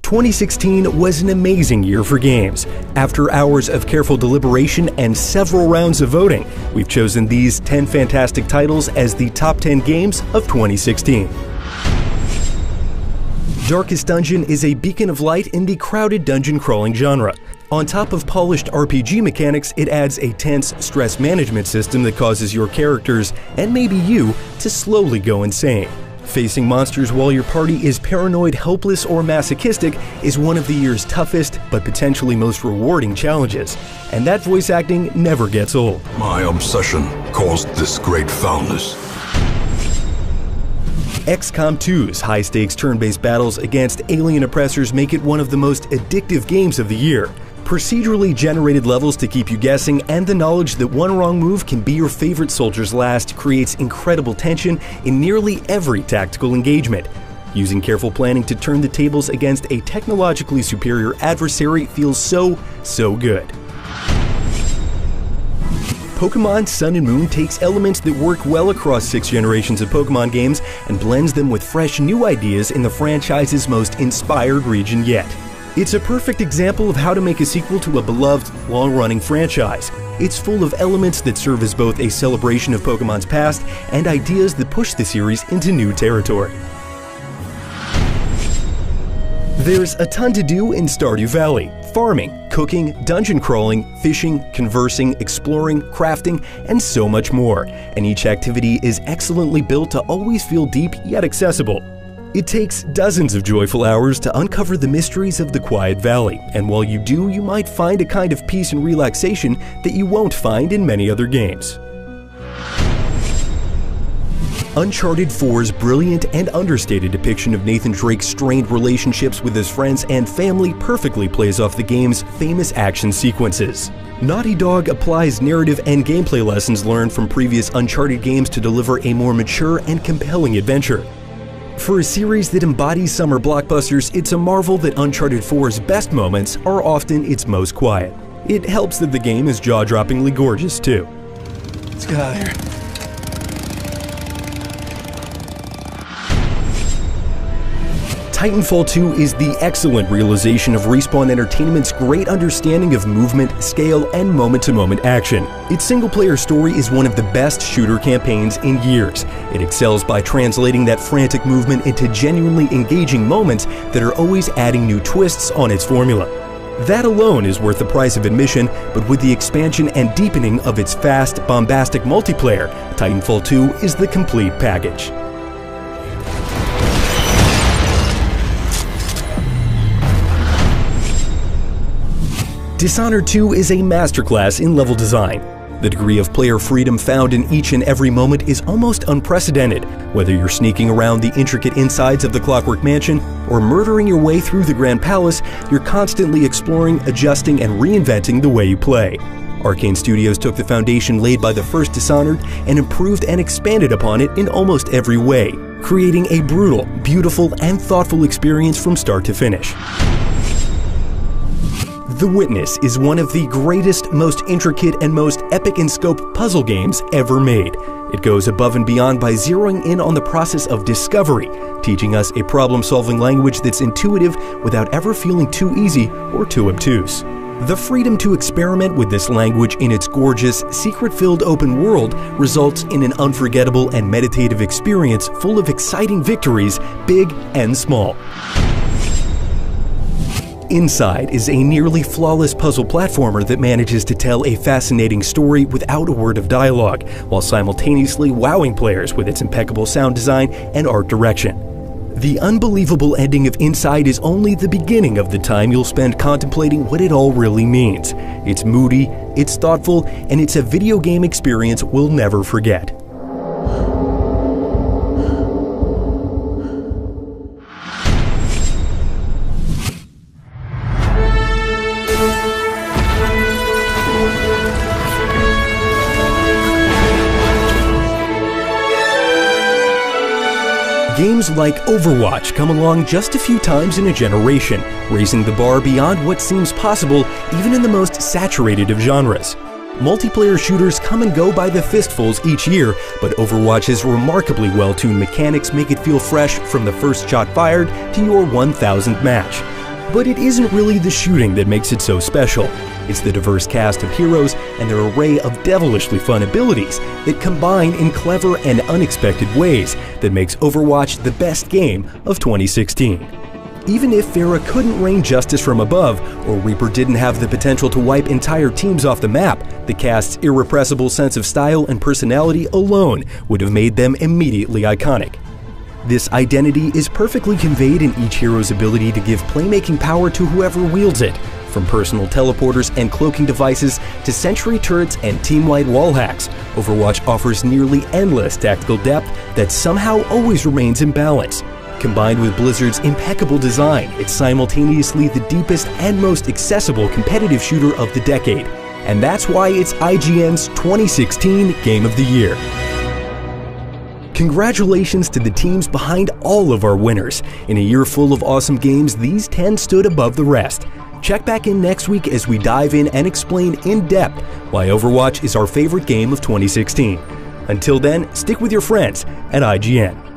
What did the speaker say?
2016 was an amazing year for games. After hours of careful deliberation and several rounds of voting, we've chosen these 10 fantastic titles as the top 10 games of 2016. Darkest Dungeon is a beacon of light in the crowded dungeon crawling genre. On top of polished RPG mechanics, it adds a tense stress management system that causes your characters, and maybe you, to slowly go insane. Facing monsters while your party is paranoid, helpless, or masochistic is one of the year's toughest, but potentially most rewarding challenges. And that voice acting never gets old. My obsession caused this great foulness. XCOM 2's high-stakes turn-based battles against alien oppressors make it one of the most addictive games of the year. Procedurally generated levels to keep you guessing, and the knowledge that one wrong move can be your favorite soldier's last creates incredible tension in nearly every tactical engagement. Using careful planning to turn the tables against a technologically superior adversary feels so good. Pokémon Sun and Moon takes elements that work well across 6 generations of Pokémon games and blends them with fresh new ideas in the franchise's most inspired region yet. It's a perfect example of how to make a sequel to a beloved, long-running franchise. It's full of elements that serve as both a celebration of Pokémon's past and ideas that push the series into new territory. There's a ton to do in Stardew Valley. Farming, cooking, dungeon crawling, fishing, conversing, exploring, crafting, and so much more. And each activity is excellently built to always feel deep yet accessible. It takes dozens of joyful hours to uncover the mysteries of the Quiet Valley, and while you do, you might find a kind of peace and relaxation that you won't find in many other games. Uncharted 4's brilliant and understated depiction of Nathan Drake's strained relationships with his friends and family perfectly plays off the game's famous action sequences. Naughty Dog applies narrative and gameplay lessons learned from previous Uncharted games to deliver a more mature and compelling adventure. For a series that embodies summer blockbusters, it's a marvel that Uncharted 4's best moments are often its most quiet. It helps that the game is jaw-droppingly gorgeous, too. Let's get out of here. Titanfall 2 is the excellent realization of Respawn Entertainment's great understanding of movement, scale, and moment-to-moment action. Its single-player story is one of the best shooter campaigns in years. It excels by translating that frantic movement into genuinely engaging moments that are always adding new twists on its formula. That alone is worth the price of admission, but with the expansion and deepening of its fast, bombastic multiplayer, Titanfall 2 is the complete package. Dishonored 2 is a masterclass in level design. The degree of player freedom found in each and every moment is almost unprecedented, whether you're sneaking around the intricate insides of the Clockwork Mansion or murdering your way through the Grand Palace. You're constantly exploring, adjusting, and reinventing the way you play. Arcane Studios took the foundation laid by the first Dishonored and improved and expanded upon it in almost every way, creating a brutal, beautiful, and thoughtful experience from start to finish. The Witness is one of the greatest, most intricate, and most epic in scope puzzle games ever made. It goes above and beyond by zeroing in on the process of discovery, teaching us a problem-solving language that's intuitive without ever feeling too easy or too obtuse. The freedom to experiment with this language in its gorgeous, secret-filled open world results in an unforgettable and meditative experience full of exciting victories, big and small. Inside is a nearly flawless puzzle platformer that manages to tell a fascinating story without a word of dialogue, while simultaneously wowing players with its impeccable sound design and art direction. The unbelievable ending of Inside is only the beginning of the time you'll spend contemplating what it all really means. It's moody, it's thoughtful, and it's a video game experience we'll never forget. Games like Overwatch come along just a few times in a generation, raising the bar beyond what seems possible even in the most saturated of genres. Multiplayer shooters come and go by the fistfuls each year, but Overwatch's remarkably well-tuned mechanics make it feel fresh from the first shot fired to your 1000th match. But it isn't really the shooting that makes it so special. It's the diverse cast of heroes and their array of devilishly fun abilities that combine in clever and unexpected ways that makes Overwatch the best game of 2016. Even if Pharah couldn't rain justice from above, or Reaper didn't have the potential to wipe entire teams off the map, the cast's irrepressible sense of style and personality alone would have made them immediately iconic. This identity is perfectly conveyed in each hero's ability to give playmaking power to whoever wields it, from personal teleporters and cloaking devices to sentry turrets and team-wide wall hacks. Overwatch offers nearly endless tactical depth that somehow always remains in balance. Combined with Blizzard's impeccable design, it's simultaneously the deepest and most accessible competitive shooter of the decade. And that's why it's IGN's 2016 Game of the Year. Congratulations to the teams behind all of our winners. In a year full of awesome games, these 10 stood above the rest. Check back in next week as we dive in and explain in depth why Overwatch is our favorite game of 2016. Until then, stick with your friends at IGN.